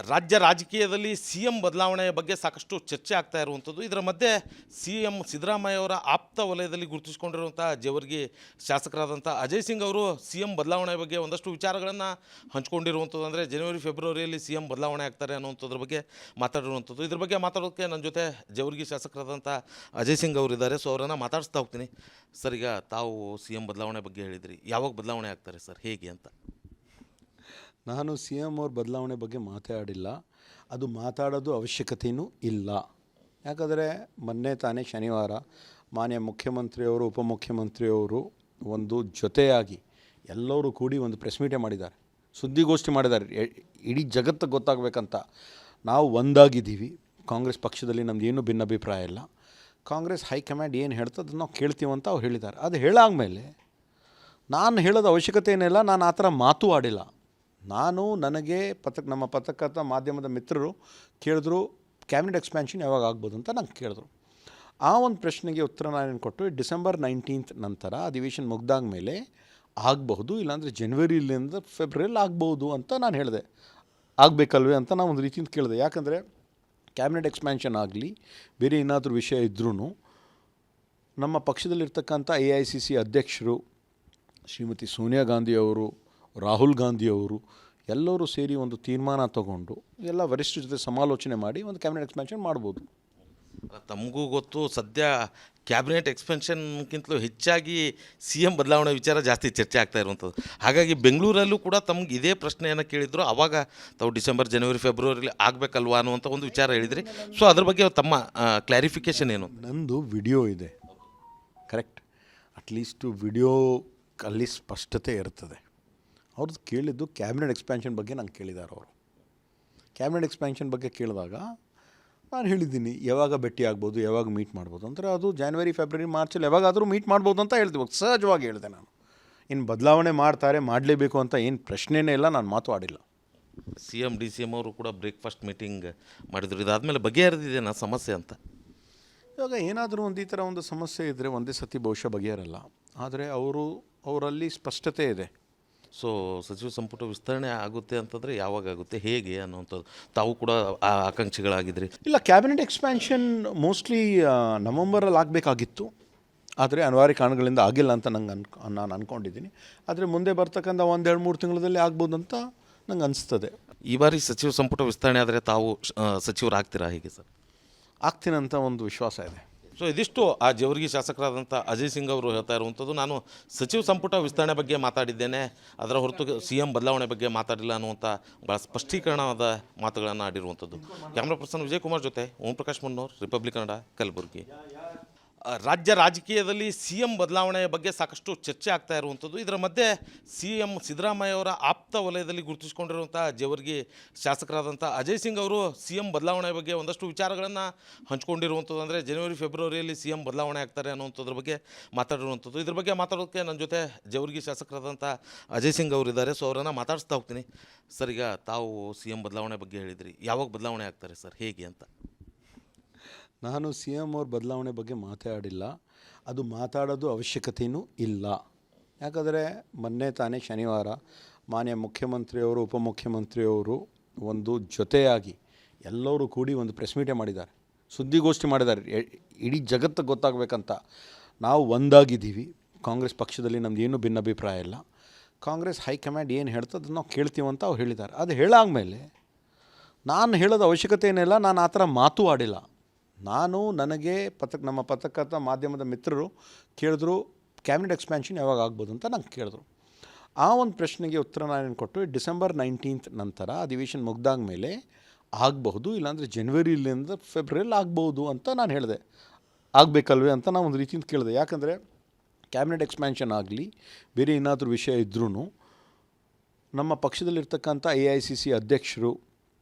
ರಾಜ್ಯ ರಾಜಕೀಯದಲ್ಲಿ C M ಬದಲಾವಣೆಯ ಬಗ್ಗೆ ಸಾಕಷ್ಟು ಚರ್ಚೆ ಆಗ್ತಾ ಇರುವಂಥದ್ದು. ಇದರ ಮಧ್ಯೆ ಸಿ ಎಂ ಸಿದ್ದರಾಮಯ್ಯ ಅವರ ಆಪ್ತ ವಲಯದಲ್ಲಿ ಗುರುತಿಸಿಕೊಂಡಿರುವಂಥ ಜೇವರ್ಗಿ ಶಾಸಕರಾದಂಥ ಅಜಯ್ ಸಿಂಗ್ ಅವರು ಸಿ ಎಂ ಬದಲಾವಣೆ ಬಗ್ಗೆ ಒಂದಷ್ಟು ವಿಚಾರಗಳನ್ನು ಹಂಚ್ಕೊಂಡಿರುವಂಥದ್ದು. ಅಂದರೆ ಜನವರಿ ಫೆಬ್ರವರಿಯಲ್ಲಿ ಸಿ ಎಂ ಬದಲಾವಣೆ ಆಗ್ತಾರೆ ಅನ್ನುವಂಥದ್ರ ಬಗ್ಗೆ ಮಾತಾಡಿರುವಂಥದ್ದು. ಇದ್ರ ಬಗ್ಗೆ ಮಾತಾಡೋದಕ್ಕೆ ನನ್ನ ಜೊತೆ ಜೇವರ್ಗಿ ಶಾಸಕರಾದಂಥ ಅಜಯ್ ಸಿಂಗ್ ಅವರು ಇದ್ದಾರೆ. ಸೊ ಅವರನ್ನು ಮಾತಾಡಿಸ್ತಾ ಹೋಗ್ತೀನಿ. ಸರ್, ಈಗ ತಾವು ಸಿ ಎಂ ಬದಲಾವಣೆ ಬಗ್ಗೆ ಹೇಳಿದ್ರಿ, ಯಾವಾಗ ಬದಲಾವಣೆ ಆಗ್ತಾರೆ ಸರ್, ಹೇಗೆ ಅಂತ? ನಾನು ಸಿ ಎಮ್ ಅವ್ರ ಬದಲಾವಣೆ ಬಗ್ಗೆ ಮಾತಾಡಿಲ್ಲ. ಅದು ಮಾತಾಡೋದು ಅವಶ್ಯಕತೆಯೂ ಇಲ್ಲ. ಯಾಕಂದರೆ ಮೊನ್ನೆ ತಾನೇ ಶನಿವಾರ ಮಾನ್ಯ ಮುಖ್ಯಮಂತ್ರಿಯವರು, ಉಪಮುಖ್ಯಮಂತ್ರಿಯವರು ಒಂದು ಜೊತೆಯಾಗಿ ಎಲ್ಲರೂ ಕೂಡಿ ಒಂದು ಪ್ರೆಸ್ ಮೀಟೇ ಮಾಡಿದ್ದಾರೆ, ಸುದ್ದಿಗೋಷ್ಠಿ ಮಾಡಿದ್ದಾರೆ. ಇಡೀ ಜಗತ್ತಿಗೆ ಗೊತ್ತಾಗಬೇಕಂತ ನಾವು ಒಂದಾಗಿದ್ದೀವಿ. ಕಾಂಗ್ರೆಸ್ ಪಕ್ಷದಲ್ಲಿ ನಮ್ದು ಏನೂ ಭಿನ್ನಾಭಿಪ್ರಾಯ ಇಲ್ಲ. ಕಾಂಗ್ರೆಸ್ ಹೈಕಮಾಂಡ್ ಏನು ಹೇಳ್ತದೆ ಅದನ್ನು ನಾವು ಕೇಳ್ತೀವಂತ ಅವ್ರು ಹೇಳಿದ್ದಾರೆ. ಅದು ಹೇಳಾದ್ಮೇಲೆ ನಾನು ಹೇಳೋದು ಅವಶ್ಯಕತೆ ಏನಿಲ್ಲ. ನಾನು ಆ ಥರ ಮಾತು ಆಡಿಲ್ಲ. ನನಗೆ ನಮ್ಮ ಪತ್ರಕರ್ತ ಮಾಧ್ಯಮದ ಮಿತ್ರರು ಕೇಳಿದ್ರು, ಕ್ಯಾಬಿನೆಟ್ ಎಕ್ಸ್ಪ್ಯಾನ್ಷನ್ ಯಾವಾಗ ಆಗ್ಬೋದು ಅಂತ ನಂಗೆ ಕೇಳಿದ್ರು. ಆ ಒಂದು ಪ್ರಶ್ನೆಗೆ ಉತ್ತರ ನಾನೇನು ಕೊಟ್ಟು, ಡಿಸೆಂಬರ್ 19 ನಂತರ ಅಧಿವೇಶನ ಮುಗ್ದಾದ ಮೇಲೆ ಆಗಬಹುದು, ಇಲ್ಲಾಂದರೆ ಜನವರಿಲಿಂದ ಫೆಬ್ರವರಿಯಲ್ಲಿ ಆಗ್ಬೋದು ಅಂತ ನಾನು ಹೇಳಿದೆ. ಆಗಬೇಕಲ್ವೇ ಅಂತ ನಾನು ಒಂದು ರೀತಿಯಿಂದ ಕೇಳಿದೆ. ಯಾಕಂದರೆ ಕ್ಯಾಬಿನೆಟ್ ಎಕ್ಸ್ಪ್ಯಾನ್ಷನ್ ಆಗಲಿ, ಬೇರೆ ಏನಾದರೂ ವಿಷಯ ಇದ್ರೂ ನಮ್ಮ ಪಕ್ಷದಲ್ಲಿರ್ತಕ್ಕಂಥ AICC ಅಧ್ಯಕ್ಷರು ಶ್ರೀಮತಿ ಸೋನಿಯಾ ಗಾಂಧಿಯವರು, ರಾಹುಲ್ ಗಾಂಧಿಯವರು ಎಲ್ಲರೂ ಸೇರಿ ಒಂದು ತೀರ್ಮಾನ ತಗೊಂಡು ಎಲ್ಲ ವರಿಷ್ಠರ ಜೊತೆ ಸಮಾಲೋಚನೆ ಮಾಡಿ ಒಂದು ಕ್ಯಾಬಿನೆಟ್ ಎಕ್ಸ್ಪ್ಯಾನ್ಷನ್ ಮಾಡ್ಬೋದು. ತಮಗೂ ಗೊತ್ತು, ಸದ್ಯ ಕ್ಯಾಬಿನೆಟ್ ಎಕ್ಸ್ಪೆನ್ಷನ್ಗಿಂತಲೂ ಹೆಚ್ಚಾಗಿ ಸಿ ಎಂ ಬದಲಾವಣೆ ವಿಚಾರ ಜಾಸ್ತಿ ಚರ್ಚೆ ಆಗ್ತಾ ಇರುವಂಥದ್ದು. ಹಾಗಾಗಿ ಬೆಂಗಳೂರಲ್ಲೂ ಕೂಡ ತಮ್ಗೆ ಇದೇ ಪ್ರಶ್ನೆಯನ್ನು ಕೇಳಿದ್ರು. ಆವಾಗ ತಾವು ಡಿಸೆಂಬರ್, ಜನವರಿ, ಫೆಬ್ರವರಿಲಿ ಆಗಬೇಕಲ್ವಾ ಅನ್ನುವಂಥ ಒಂದು ವಿಚಾರ ಹೇಳಿದ್ರಿ. ಸೊ ಅದ್ರ ಬಗ್ಗೆ ತಮ್ಮ ಕ್ಲಾರಿಫಿಕೇಷನ್ ಏನು? ನಂದು ವಿಡಿಯೋ ಇದೆ, ಕರೆಕ್ಟ್. ಅಟ್ಲೀಸ್ಟು ವಿಡಿಯೋ ಅಲ್ಲಿ ಸ್ಪಷ್ಟತೆ ಇರ್ತದೆ. ಅವ್ರದ್ದು ಕೇಳಿದ್ದು ಕ್ಯಾಬಿನೆಟ್ ಎಕ್ಸ್ಪ್ಯಾನ್ಷನ್ ಬಗ್ಗೆ ನಂಗೆ ಕೇಳಿದ್ದಾರೆ. ಅವರು ಕ್ಯಾಬಿನೆಟ್ ಎಕ್ಸ್ಪ್ಯಾನ್ಷನ್ ಬಗ್ಗೆ ಕೇಳಿದಾಗ ನಾನು ಹೇಳಿದ್ದೀನಿ ಯಾವಾಗ ಭೇಟಿ ಆಗ್ಬೋದು, ಯಾವಾಗ ಮೀಟ್ ಮಾಡ್ಬೋದು. ಅಂದರೆ ಅದು ಜನವರಿ, ಫೆಬ್ರವರಿ, ಮಾರ್ಚಲ್ಲಿ ಯಾವಾಗಾದರೂ ಮೀಟ್ ಮಾಡ್ಬೋದು ಅಂತ ಹೇಳ್ತೀವಿ. ಸಹಜವಾಗಿ ಹೇಳಿದೆ ನಾನು. ಇನ್ನು ಬದಲಾವಣೆ ಮಾಡ್ತಾರೆ, ಮಾಡಲೇಬೇಕು ಅಂತ ಏನು ಪ್ರಶ್ನೆನೇ ಇಲ್ಲ. ನಾನು ಮಾತಾಡಿಲ್ಲ. CM DCM ಅವರು ಕೂಡ ಬ್ರೇಕ್ಫಾಸ್ಟ್ ಮೀಟಿಂಗ್ ಮಾಡಿದ್ರು. ಇದಾದಮೇಲೆ ಬಗೆಹರಿದಿದೆ ನಾ ಸಮಸ್ಯೆ ಅಂತ. ಇವಾಗ ಏನಾದರೂ ಒಂದು ಈ ಥರ ಒಂದು ಸಮಸ್ಯೆ ಇದ್ದರೆ ಒಂದೇ ಸತಿ ಬಹುಶಃ ಬಗೆಹರಲ್ಲ. ಆದರೆ ಅವರಲ್ಲಿ ಸ್ಪಷ್ಟತೆ ಇದೆ. ಸೊ ಸಚಿವ ಸಂಪುಟ ವಿಸ್ತರಣೆ ಆಗುತ್ತೆ ಅಂತಂದರೆ ಯಾವಾಗ ಆಗುತ್ತೆ, ಹೇಗೆ ಅನ್ನುವಂಥದ್ದು ತಾವು ಕೂಡ ಆಕಾಂಕ್ಷಿಗಳಾಗಿದ್ರಿ. ಇಲ್ಲ, ಕ್ಯಾಬಿನೆಟ್ ಎಕ್ಸ್ಪ್ಯಾನ್ಷನ್ ಮೋಸ್ಟ್ಲಿ ನವಂಬರಲ್ಲಿ ಆಗಬೇಕಾಗಿತ್ತು. ಆದರೆ ಅನಿವಾರ್ಯ ಕಾರಣಗಳಿಂದ ಆಗಿಲ್ಲ ಅಂತ ನಾನು ಅಂದ್ಕೊಂಡಿದ್ದೀನಿ. ಆದರೆ ಮುಂದೆ ಬರ್ತಕ್ಕಂಥ 1-2-3 ತಿಂಗಳಲ್ಲಿ ಆಗ್ಬೋದು ಅಂತ ನಂಗೆ ಅನಿಸ್ತದೆ. ಈ ಬಾರಿ ಸಚಿವ ಸಂಪುಟ ವಿಸ್ತರಣೆ ಆದರೆ ತಾವು ಸಚಿವರಾಗ್ತೀರಾ ಹೇಗೆ ಸರ್? ಆಗ್ತೀನಂತ ಒಂದು ವಿಶ್ವಾಸ ಇದೆ. ಸೊ ಇದಿಷ್ಟು ಆ ಜೇವರ್ಗಿ ಶಾಸಕರಾದಂಥ ಅಜಯ್ ಸಿಂಗ್ ಅವರು ಹೇಳ್ತಾ ಇರುವಂಥದ್ದು. ನಾನು ಸಚಿವ ಸಂಪುಟ ವಿಸ್ತರಣೆ ಬಗ್ಗೆ ಮಾತಾಡಿದ್ದೇನೆ, ಅದರ ಹೊರತು CM ಬದಲಾವಣೆ ಬಗ್ಗೆ ಮಾತಾಡಿಲ್ಲ ಅನ್ನುವಂಥ ಭಾಳ ಸ್ಪಷ್ಟೀಕರಣವಾದ ಮಾತುಗಳನ್ನು ಆಡಿರುವಂಥದ್ದು. ಕ್ಯಾಮ್ರಾ ಪರ್ಸನ್ ವಿಜಯ್ ಕುಮಾರ್ ಜೊತೆ ಓಂ ಪ್ರಕಾಶ್ ಮುನ್ನೂರ್, ರಿಪಬ್ಲಿಕ್ ಕನ್ನಡ, ಕಲಬುರಗಿ. ರಾಜ್ಯ ರಾಜಕೀಯದಲ್ಲಿ ಸಿ ಎಂ ಬದಲಾವಣೆಯ ಬಗ್ಗೆ ಸಾಕಷ್ಟು ಚರ್ಚೆ ಆಗ್ತಾ ಇರುವಂಥದ್ದು. ಇದರ ಮಧ್ಯೆ ಸಿ ಎಂ ಸಿದ್ದರಾಮಯ್ಯ ಅವರ ಆಪ್ತ ವಲಯದಲ್ಲಿ ಗುರುತಿಸಿಕೊಂಡಿರುವಂಥ ಜೇವರ್ಗಿ ಶಾಸಕರಾದಂಥ ಅಜಯ್ ಸಿಂಗ್ ಅವರು ಸಿ ಎಂ ಬದಲಾವಣೆ ಬಗ್ಗೆ ಒಂದಷ್ಟು ವಿಚಾರಗಳನ್ನು ಹಂಚ್ಕೊಂಡಿರುವಂಥದ್ದು. ಅಂದರೆ ಜನವರಿ ಫೆಬ್ರವರಿಯಲ್ಲಿ ಸಿ ಎಂ ಬದಲಾವಣೆ ಆಗ್ತಾರೆ ಅನ್ನುವಂಥದ್ರ ಬಗ್ಗೆ ಮಾತಾಡಿರುವಂಥದ್ದು. ಇದ್ರ ಬಗ್ಗೆ ಮಾತಾಡೋದಕ್ಕೆ ನನ್ನ ಜೊತೆ ಜೇವರ್ಗಿ ಶಾಸಕರಾದಂಥ ಅಜಯ್ ಸಿಂಗ್ ಅವರು ಇದ್ದಾರೆ. ಸೊ ಅವರನ್ನು ಮಾತಾಡಿಸ್ತಾ ಹೋಗ್ತೀನಿ. ಸರ್, ಈಗ ತಾವು ಸಿ ಎಂ ಬದಲಾವಣೆ ಬಗ್ಗೆ ಹೇಳಿದ್ರಿ, ಯಾವಾಗ ಬದಲಾವಣೆ ಆಗ್ತಾರೆ ಸರ್, ಹೇಗೆ ಅಂತ? ನಾನು ಸಿ ಎಮ್ ಅವ್ರ ಬದಲಾವಣೆ ಬಗ್ಗೆ ಮಾತಾಡಿಲ್ಲ. ಅದು ಮಾತಾಡೋದು ಅವಶ್ಯಕತೆಯೂ ಇಲ್ಲ. ಯಾಕಂದರೆ ಮೊನ್ನೆ ತಾನೇ ಶನಿವಾರ ಮಾನ್ಯ ಮುಖ್ಯಮಂತ್ರಿಯವರು, ಉಪಮುಖ್ಯಮಂತ್ರಿಯವರು ಒಂದು ಜೊತೆಯಾಗಿ ಎಲ್ಲರೂ ಕೂಡಿ ಒಂದು ಪ್ರೆಸ್ ಮೀಟೇ ಮಾಡಿದ್ದಾರೆ, ಸುದ್ದಿಗೋಷ್ಠಿ ಮಾಡಿದ್ದಾರೆ. ಇಡೀ ಜಗತ್ತಿಗೆ ಗೊತ್ತಾಗಬೇಕಂತ ನಾವು ಒಂದಾಗಿದ್ದೀವಿ. ಕಾಂಗ್ರೆಸ್ ಪಕ್ಷದಲ್ಲಿ ನಮ್ದು ಏನೂ ಭಿನ್ನಾಭಿಪ್ರಾಯ ಇಲ್ಲ. ಕಾಂಗ್ರೆಸ್ ಹೈಕಮಾಂಡ್ ಏನು ಹೇಳ್ತದೆ ಅದನ್ನು ನಾವು ಕೇಳ್ತೀವಂತ ಅವ್ರು ಹೇಳಿದ್ದಾರೆ. ಅದು ಹೇಳಾದ್ಮೇಲೆ ನಾನು ಹೇಳೋದು ಅವಶ್ಯಕತೆ ಏನಿಲ್ಲ. ನಾನು ಆ ಥರ ಮಾತು ಆಡಿಲ್ಲ. ನನಗೆ ನಮ್ಮ ಪತ್ರಕರ್ತ ಮಾಧ್ಯಮದ ಮಿತ್ರರು ಕೇಳಿದ್ರು, ಕ್ಯಾಬಿನೆಟ್ ಎಕ್ಸ್ಪ್ಯಾನ್ಷನ್ ಯಾವಾಗ ಆಗ್ಬೋದು ಅಂತ ನಂಗೆ ಕೇಳಿದ್ರು. ಆ ಒಂದು ಪ್ರಶ್ನೆಗೆ ಉತ್ತರ ನಾನೇನು ಕೊಟ್ಟು, ಡಿಸೆಂಬರ್ 19 ನಂತರ ಅಧಿವೇಶನ ಮುಗ್ದಾದ ಮೇಲೆ ಆಗಬಹುದು, ಇಲ್ಲಾಂದರೆ ಜನವರಿಲಿಂದ ಫೆಬ್ರವರಿಯಲ್ಲಿ ಆಗ್ಬೋದು ಅಂತ ನಾನು ಹೇಳಿದೆ. ಆಗಬೇಕಲ್ವೇ ಅಂತ ನಾನು ಒಂದು ರೀತಿಯಿಂದ ಕೇಳಿದೆ. ಯಾಕಂದರೆ ಕ್ಯಾಬಿನೆಟ್ ಎಕ್ಸ್ಪ್ಯಾನ್ಷನ್ ಆಗಲಿ, ಬೇರೆ ಏನಾದರೂ ವಿಷಯ ಇದ್ರೂ ನಮ್ಮ ಪಕ್ಷದಲ್ಲಿರ್ತಕ್ಕಂಥ AICC ಅಧ್ಯಕ್ಷರು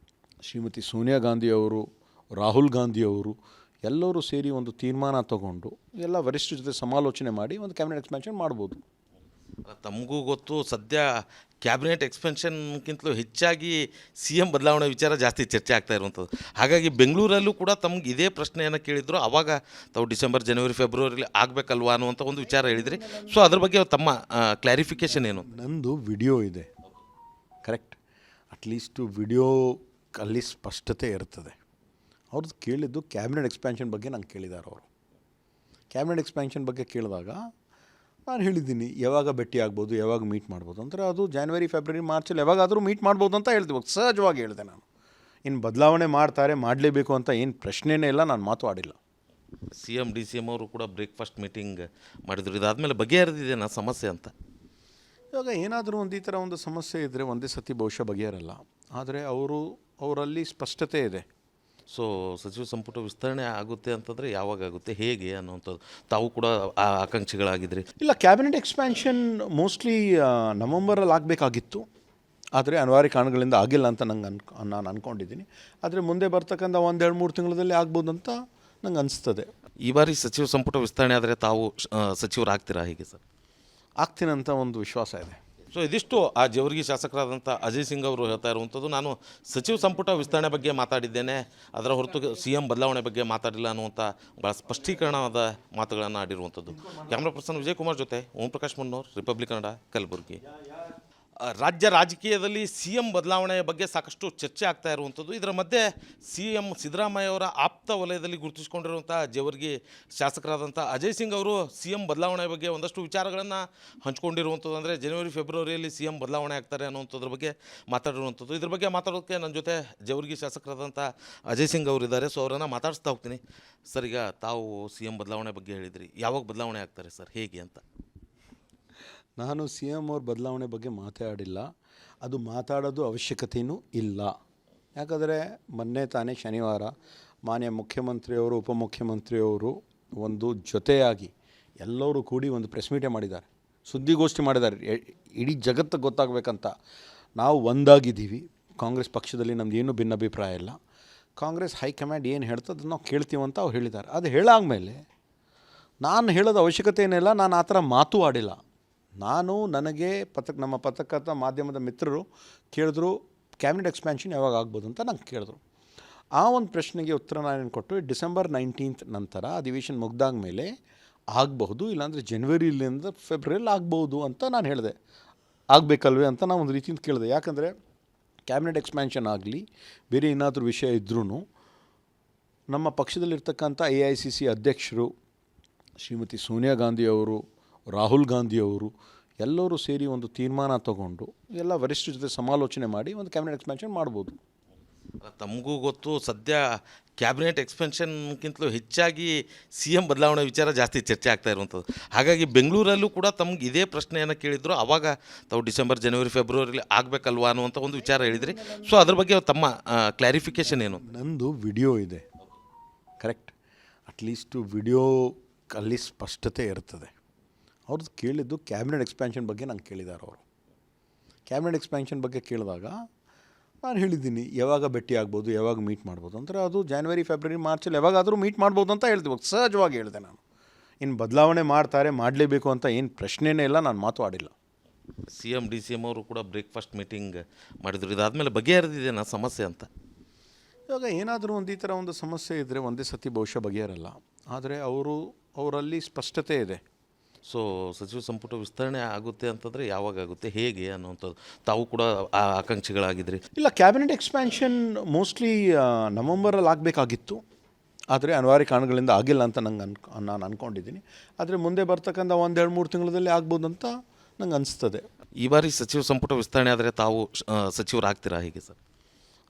ಶ್ರೀಮತಿ ಸೋನಿಯಾ ಗಾಂಧಿಯವರು, ರಾಹುಲ್ ಗಾಂಧಿಯವರು ಎಲ್ಲರೂ ಸೇರಿ ಒಂದು ತೀರ್ಮಾನ ತಗೊಂಡು ಎಲ್ಲ ವರಿಷ್ಠರ ಜೊತೆ ಸಮಾಲೋಚನೆ ಮಾಡಿ ಒಂದು ಕ್ಯಾಬಿನೆಟ್ ಎಕ್ಸ್ಪ್ಯಾನ್ಷನ್ ಮಾಡ್ಬೋದು. ತಮಗೂ ಗೊತ್ತು, ಸದ್ಯ ಕ್ಯಾಬಿನೆಟ್ ಎಕ್ಸ್ಪೆನ್ಷನ್ಗಿಂತಲೂ ಹೆಚ್ಚಾಗಿ CM ಬದಲಾವಣೆ ವಿಚಾರ ಜಾಸ್ತಿ ಚರ್ಚೆ ಆಗ್ತಾ ಇರುವಂಥದ್ದು. ಹಾಗಾಗಿ ಬೆಂಗಳೂರಲ್ಲೂ ಕೂಡ ತಮ್ಗೆ ಇದೇ ಪ್ರಶ್ನೆಯನ್ನು ಕೇಳಿದ್ರು. ಆವಾಗ ತಾವು ಡಿಸೆಂಬರ್, ಜನವರಿ, ಫೆಬ್ರವರಿಲಿ ಆಗಬೇಕಲ್ವಾ ಅನ್ನುವಂಥ ಒಂದು ವಿಚಾರ ಹೇಳಿದ್ರಿ. ಸೊ ಅದ್ರ ಬಗ್ಗೆ ತಮ್ಮ ಕ್ಲಾರಿಫಿಕೇಷನ್ ಏನು? ನಂದು ವಿಡಿಯೋ ಇದೆ, ಕರೆಕ್ಟ್. ಅಟ್ಲೀಸ್ಟು ವಿಡಿಯೋ ಅಲ್ಲಿ ಸ್ಪಷ್ಟತೆ ಇರ್ತದೆ. ಅವ್ರದ್ದು ಕೇಳಿದ್ದು ಕ್ಯಾಬಿನೆಟ್ ಎಕ್ಸ್ಪ್ಯಾನ್ಷನ್ ಬಗ್ಗೆ ನಂಗೆ ಕೇಳಿದ್ದಾರೆ ಅವರು. ಕ್ಯಾಬಿನೆಟ್ ಎಕ್ಸ್ಪ್ಯಾನ್ಷನ್ ಬಗ್ಗೆ ಕೇಳಿದಾಗ ನಾನು ಹೇಳಿದ್ದೀನಿ ಯಾವಾಗ ಭೇಟಿ ಆಗ್ಬೋದು, ಯಾವಾಗ ಮೀಟ್ ಮಾಡ್ಬೋದು ಅಂದರೆ ಅದು ಜನವರಿ ಫೆಬ್ರವರಿ ಮಾರ್ಚಲ್ಲಿ ಯಾವಾಗಾದರೂ ಮೀಟ್ ಮಾಡ್ಬೋದು ಅಂತ ಹೇಳ್ತೀವಿ. ಸಹಜವಾಗಿ ಹೇಳಿದೆ ನಾನು. ಇನ್ನು ಬದಲಾವಣೆ ಮಾಡ್ತಾರೆ, ಮಾಡಲೇಬೇಕು ಅಂತ ಏನು ಪ್ರಶ್ನೆನೇ ಇಲ್ಲ, ನಾನು ಮಾತು ಆಡಿಲ್ಲ. C M D C M ಅವರು ಕೂಡ ಬ್ರೇಕ್ಫಾಸ್ಟ್ ಮೀಟಿಂಗ್ ಮಾಡಿದ್ರು. ಇದಾದಮೇಲೆ ಬಗೆಹರಿದಿದೆ ನಾ ಸಮಸ್ಯೆ ಅಂತ. ಇವಾಗ ಏನಾದರೂ ಒಂದು ಈ ಥರ ಒಂದು ಸಮಸ್ಯೆ ಇದ್ದರೆ ಒಂದೇ ಸತಿ ಬಹುಶಃ ಬಗೆಹರಲ್ಲ. ಆದರೆ ಅವರಲ್ಲಿ ಸ್ಪಷ್ಟತೆ ಇದೆ. ಸೊ ಸಚಿವ ಸಂಪುಟ ವಿಸ್ತರಣೆ ಆಗುತ್ತೆ ಅಂತಂದರೆ ಯಾವಾಗ ಆಗುತ್ತೆ, ಹೇಗೆ ಅನ್ನುವಂಥದ್ದು ತಾವು ಕೂಡ ಆಕಾಂಕ್ಷಿಗಳಾಗಿದ್ರಿ. ಇಲ್ಲ, ಕ್ಯಾಬಿನೆಟ್ ಎಕ್ಸ್ಪ್ಯಾನ್ಷನ್ ಮೋಸ್ಟ್ಲಿ ನವಂಬರಲ್ಲಿ ಆಗಬೇಕಾಗಿತ್ತು. ಆದರೆ ಅನಿವಾರ್ಯ ಕಾರಣಗಳಿಂದ ಆಗಿಲ್ಲ ಅಂತ ನಾನು ಅಂದ್ಕೊಂಡಿದ್ದೀನಿ. ಆದರೆ ಮುಂದೆ ಬರ್ತಕ್ಕಂಥ 1-2-3 ತಿಂಗಳಲ್ಲಿ ಆಗ್ಬೋದು ಅಂತ ನಂಗೆ ಅನಿಸ್ತದೆ. ಈ ಬಾರಿ ಸಚಿವ ಸಂಪುಟ ವಿಸ್ತರಣೆ ಆದರೆ ತಾವು ಸಚಿವರಾಗ್ತೀರಾ ಹೇಗೆ ಸರ್? ಆಗ್ತೀನಂತ ಒಂದು ವಿಶ್ವಾಸ ಇದೆ. ಸೊ ಇದಿಷ್ಟು ಆ ಜೇವರ್ಗಿ ಶಾಸಕರಾದಂಥ ಅಜಯ್ ಸಿಂಗ್ ಅವರು ಹೇಳ್ತಾ ಇರುವಂಥದ್ದು. ನಾನು ಸಚಿವ ಸಂಪುಟ ವಿಸ್ತರಣೆ ಬಗ್ಗೆ ಮಾತಾಡಿದ್ದೇನೆ, ಅದರ ಹೊರತು ಸಿ ಎಂ ಬದಲಾವಣೆ ಬಗ್ಗೆ ಮಾತಾಡಿಲ್ಲ ಅನ್ನುವಂಥ ಭಾಳ ಸ್ಪಷ್ಟೀಕರಣವಾದ ಮಾತುಗಳನ್ನು ಆಡಿರುವಂಥದ್ದು. ಕ್ಯಾಮ್ರಾ ಪರ್ಸನ್ ವಿಜಯ್ ಕುಮಾರ್ ಜೊತೆ ಓಂ ಪ್ರಕಾಶ್ ಮುನ್ನೂರ್, ರಿಪಬ್ಲಿಕ್ ಕನ್ನಡ, ಕಲಬುರಗಿ. ರಾಜ್ಯ ರಾಜಕೀಯದಲ್ಲಿ ಸಿ ಎಂ ಬದಲಾವಣೆಯ ಬಗ್ಗೆ ಸಾಕಷ್ಟು ಚರ್ಚೆ ಆಗ್ತಾ ಇರುವಂಥದ್ದು. ಇದರ ಮಧ್ಯೆ ಸಿ ಎಂ ಸಿದ್ದರಾಮಯ್ಯ ಅವರ ಆಪ್ತ ವಲಯದಲ್ಲಿ ಗುರುತಿಸಿಕೊಂಡಿರುವಂಥ ಜೇವರ್ಗಿ ಶಾಸಕರಾದಂಥ ಅಜಯ್ ಸಿಂಗ್ ಅವರು ಸಿ ಎಂ ಬದಲಾವಣೆ ಬಗ್ಗೆ ಒಂದಷ್ಟು ವಿಚಾರಗಳನ್ನು ಹಂಚ್ಕೊಂಡಿರುವಂಥದ್ದು. ಅಂದರೆ ಜನವರಿ ಫೆಬ್ರವರಿಯಲ್ಲಿ ಸಿ ಎಂ ಬದಲಾವಣೆ ಆಗ್ತಾರೆ ಅನ್ನುವಂಥದ್ರ ಬಗ್ಗೆ ಮಾತಾಡಿರುವಂಥದ್ದು. ಇದ್ರ ಬಗ್ಗೆ ಮಾತಾಡೋದಕ್ಕೆ ನನ್ನ ಜೊತೆ ಜೇವರ್ಗಿ ಶಾಸಕರಾದಂಥ ಅಜಯ್ ಸಿಂಗ್ ಅವರು ಇದ್ದಾರೆ. ಸೊ ಅವರನ್ನು ಮಾತಾಡಿಸ್ತಾ ಹೋಗ್ತೀನಿ. ಸರ್, ಈಗ ತಾವು ಸಿ ಎಂ ಬದಲಾವಣೆ ಬಗ್ಗೆ ಹೇಳಿದ್ರಿ, ಯಾವಾಗ ಬದಲಾವಣೆ ಆಗ್ತಾರೆ ಸರ್, ಹೇಗೆ ಅಂತ? ನಾನು ಸಿ ಎಮ್ ಅವ್ರ ಬದಲಾವಣೆ ಬಗ್ಗೆ ಮಾತಾಡಿಲ್ಲ. ಅದು ಮಾತಾಡೋದು ಅವಶ್ಯಕತೆಯೂ ಇಲ್ಲ. ಯಾಕಂದರೆ ಮೊನ್ನೆ ತಾನೇ ಶನಿವಾರ ಮಾನ್ಯ ಮುಖ್ಯಮಂತ್ರಿಯವರು, ಉಪಮುಖ್ಯಮಂತ್ರಿಯವರು ಒಂದು ಜೊತೆಯಾಗಿ ಎಲ್ಲರೂ ಕೂಡಿ ಒಂದು ಪ್ರೆಸ್ ಮೀಟೇ ಮಾಡಿದ್ದಾರೆ, ಸುದ್ದಿಗೋಷ್ಠಿ ಮಾಡಿದ್ದಾರೆ. ಇಡೀ ಜಗತ್ತಿಗೆ ಗೊತ್ತಾಗಬೇಕಂತ ನಾವು ಒಂದಾಗಿದ್ದೀವಿ. ಕಾಂಗ್ರೆಸ್ ಪಕ್ಷದಲ್ಲಿ ನಮ್ದು ಏನೂ ಭಿನ್ನಾಭಿಪ್ರಾಯ ಇಲ್ಲ. ಕಾಂಗ್ರೆಸ್ ಹೈಕಮಾಂಡ್ ಏನು ಹೇಳ್ತದೆ ನಾವು ಕೇಳ್ತೀವಂತ ಅವ್ರು ಹೇಳಿದ್ದಾರೆ. ಅದು ಹೇಳಾದ್ಮೇಲೆ ನಾನು ಹೇಳೋದು ಅವಶ್ಯಕತೆ ಏನಿಲ್ಲ. ನಾನು ಆ ಥರ ಮಾತು ಆಡಿಲ್ಲ. ನನಗೆ ನಮ್ಮ ಪತ್ರಕರ್ತ ಮಾಧ್ಯಮದ ಮಿತ್ರರು ಕೇಳಿದ್ರು ಕ್ಯಾಬಿನೆಟ್ ಎಕ್ಸ್ಪ್ಯಾನ್ಷನ್ ಯಾವಾಗ ಆಗ್ಬೋದು ಅಂತ ನಂಗೆ ಕೇಳಿದ್ರು. ಆ ಒಂದು ಪ್ರಶ್ನೆಗೆ ಉತ್ತರ ನಾನೇನು ಕೊಟ್ಟು, ಡಿಸೆಂಬರ್ 19 ನಂತರ ಅಧಿವೇಶನ ಮುಗ್ದಾದ ಮೇಲೆ ಆಗಬಹುದು, ಇಲ್ಲಾಂದರೆ ಜನವರಿಲಿಂದ ಫೆಬ್ರವರಿಯಲ್ಲಿ ಆಗ್ಬೋದು ಅಂತ ನಾನು ಹೇಳಿದೆ. ಆಗಬೇಕಲ್ವೇ ಅಂತ ನಾನು ಒಂದು ರೀತಿಯಿಂದ ಕೇಳಿದೆ. ಯಾಕಂದರೆ ಕ್ಯಾಬಿನೆಟ್ ಎಕ್ಸ್ಪ್ಯಾನ್ಷನ್ ಆಗಲಿ ಬೇರೆ ಏನಾದರೂ ವಿಷಯ ಇದ್ರೂ ನಮ್ಮ ಪಕ್ಷದಲ್ಲಿರ್ತಕ್ಕಂಥ AICC ಅಧ್ಯಕ್ಷರು ಶ್ರೀಮತಿ ಸೋನಿಯಾ ಗಾಂಧಿಯವರು, ರಾಹುಲ್ ಗಾಂಧಿಯವರು ಎಲ್ಲರೂ ಸೇರಿ ಒಂದು ತೀರ್ಮಾನ ತಗೊಂಡು ಎಲ್ಲ ವರಿಷ್ಠರ ಜೊತೆ ಸಮಾಲೋಚನೆ ಮಾಡಿ ಒಂದು ಕ್ಯಾಬಿನೆಟ್ ಎಕ್ಸ್ಪ್ಯಾನ್ಷನ್ ಮಾಡ್ಬೋದು. ತಮಗೂ ಗೊತ್ತು, ಸದ್ಯ ಕ್ಯಾಬಿನೆಟ್ ಎಕ್ಸ್ಪೆನ್ಷನ್ಗಿಂತಲೂ ಹೆಚ್ಚಾಗಿ ಸಿ ಎಂ ಬದಲಾವಣೆ ವಿಚಾರ ಜಾಸ್ತಿ ಚರ್ಚೆ ಆಗ್ತಾ ಇರುವಂಥದ್ದು. ಹಾಗಾಗಿ ಬೆಂಗಳೂರಲ್ಲೂ ಕೂಡ ತಮ್ಗೆ ಇದೇ ಪ್ರಶ್ನೆಯನ್ನು ಕೇಳಿದ್ರು. ಆವಾಗ ತಾವು ಡಿಸೆಂಬರ್, ಜನವರಿ, ಫೆಬ್ರವರಿಲಿ ಆಗಬೇಕಲ್ವಾ ಅನ್ನುವಂಥ ಒಂದು ವಿಚಾರ ಹೇಳಿದ್ರಿ. ಸೊ ಅದ್ರ ಬಗ್ಗೆ ತಮ್ಮ ಕ್ಲಾರಿಫಿಕೇಷನ್ ಏನು? ನಂದು ವಿಡಿಯೋ ಇದೆ, ಕರೆಕ್ಟ್. ಅಟ್ಲೀಸ್ಟು ವಿಡಿಯೋ ಅಲ್ಲಿ ಸ್ಪಷ್ಟತೆ ಇರ್ತದೆ. ಅವ್ರದ್ದು ಕೇಳಿದ್ದು ಕ್ಯಾಬಿನೆಟ್ ಎಕ್ಸ್ಪ್ಯಾನ್ಷನ್ ಬಗ್ಗೆ ನಂಗೆ ಕೇಳಿದ್ದಾರೆ ಅವರು. ಕ್ಯಾಬಿನೆಟ್ ಎಕ್ಸ್ಪ್ಯಾನ್ಷನ್ ಬಗ್ಗೆ ಕೇಳಿದಾಗ ನಾನು ಹೇಳಿದ್ದೀನಿ ಯಾವಾಗ ಭೇಟಿ ಆಗ್ಬೋದು, ಯಾವಾಗ ಮೀಟ್ ಮಾಡ್ಬೋದು ಅಂದರೆ ಅದು ಜನವರಿ ಫೆಬ್ರವರಿ ಮಾರ್ಚಲ್ಲಿ ಯಾವಾಗಾದರೂ ಮೀಟ್ ಮಾಡ್ಬೋದು ಅಂತ ಹೇಳ್ತೀವಿ. ಸಹಜವಾಗಿ ಹೇಳಿದೆ ನಾನು. ಇನ್ನು ಬದಲಾವಣೆ ಮಾಡ್ತಾರೆ, ಮಾಡಲೇಬೇಕು ಅಂತ ಏನು ಪ್ರಶ್ನೆನೇ ಇಲ್ಲ, ನಾನು ಮಾತು ಆಡಿಲ್ಲ. C M D C M ಅವರು ಕೂಡ ಬ್ರೇಕ್ಫಾಸ್ಟ್ ಮೀಟಿಂಗ್ ಮಾಡಿದ್ರು. ಇದಾದಮೇಲೆ ಬಗೆಹರಿದಿದೆ ನಾ ಸಮಸ್ಯೆ ಅಂತ. ಇವಾಗ ಏನಾದರೂ ಒಂದು ಈ ಥರ ಒಂದು ಸಮಸ್ಯೆ ಇದ್ದರೆ ಒಂದೇ ಸತಿ ಬಹುಶಃ ಬಗೆಹರಲ್ಲ. ಆದರೆ ಅವರಲ್ಲಿ ಸ್ಪಷ್ಟತೆ ಇದೆ. ಸೊ ಸಚಿವ ಸಂಪುಟ ವಿಸ್ತರಣೆ ಆಗುತ್ತೆ ಅಂತಂದರೆ ಯಾವಾಗ ಆಗುತ್ತೆ, ಹೇಗೆ ಅನ್ನುವಂಥದ್ದು ತಾವು ಕೂಡ ಆಕಾಂಕ್ಷಿಗಳಾಗಿದ್ರಿ. ಇಲ್ಲ, ಕ್ಯಾಬಿನೆಟ್ ಎಕ್ಸ್ಪ್ಯಾನ್ಷನ್ ಮೋಸ್ಟ್ಲಿ ನವಂಬರಲ್ಲಿ ಆಗಬೇಕಾಗಿತ್ತು. ಆದರೆ ಅನಿವಾರ್ಯ ಕಾರಣಗಳಿಂದ ಆಗಿಲ್ಲ ಅಂತ ನಾನು ಅಂದ್ಕೊಂಡಿದ್ದೀನಿ. ಆದರೆ ಮುಂದೆ ಬರ್ತಕ್ಕಂಥ 1-2-3 ತಿಂಗಳಲ್ಲಿ ಆಗ್ಬೋದು ಅಂತ ನಂಗೆ ಅನಿಸ್ತದೆ. ಈ ಬಾರಿ ಸಚಿವ ಸಂಪುಟ ವಿಸ್ತರಣೆ ಆದರೆ ತಾವು ಸಚಿವರಾಗ್ತೀರಾ ಹೇಗೆ ಸರ್?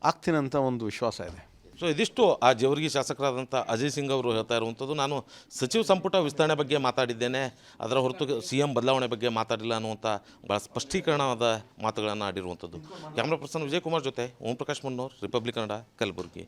ಆಗ್ತೀನಂತ ಒಂದು ವಿಶ್ವಾಸ ಇದೆ. ಸೊ ಇದಿಷ್ಟು ಆ ಜೇವರ್ಗಿ ಶಾಸಕರಾದಂಥ ಅಜಯ್ ಸಿಂಗ್ ಅವರು ಹೇಳ್ತಾ ಇರುವಂಥದ್ದು. ನಾನು ಸಚಿವ ಸಂಪುಟ ವಿಸ್ತರಣೆ ಬಗ್ಗೆ ಮಾತಾಡಿದ್ದೇನೆ, ಅದರ ಹೊರತು ಸಿ ಎಂ ಬದಲಾವಣೆ ಬಗ್ಗೆ ಮಾತಾಡಿಲ್ಲ ಅನ್ನುವಂಥ ಭಾಳ ಸ್ಪಷ್ಟೀಕರಣವಾದ ಮಾತುಗಳನ್ನು ಆಡಿರುವಂಥದ್ದು. ಕ್ಯಾಮ್ರಾ ಪರ್ಸನ್ ವಿಜಯ್ ಕುಮಾರ್ ಜೊತೆ ಓಂ ಪ್ರಕಾಶ್ ಮುನ್ನೂರ್, ರಿಪಬ್ಲಿಕ್ ಕನ್ನಡ, ಕಲಬುರಗಿ.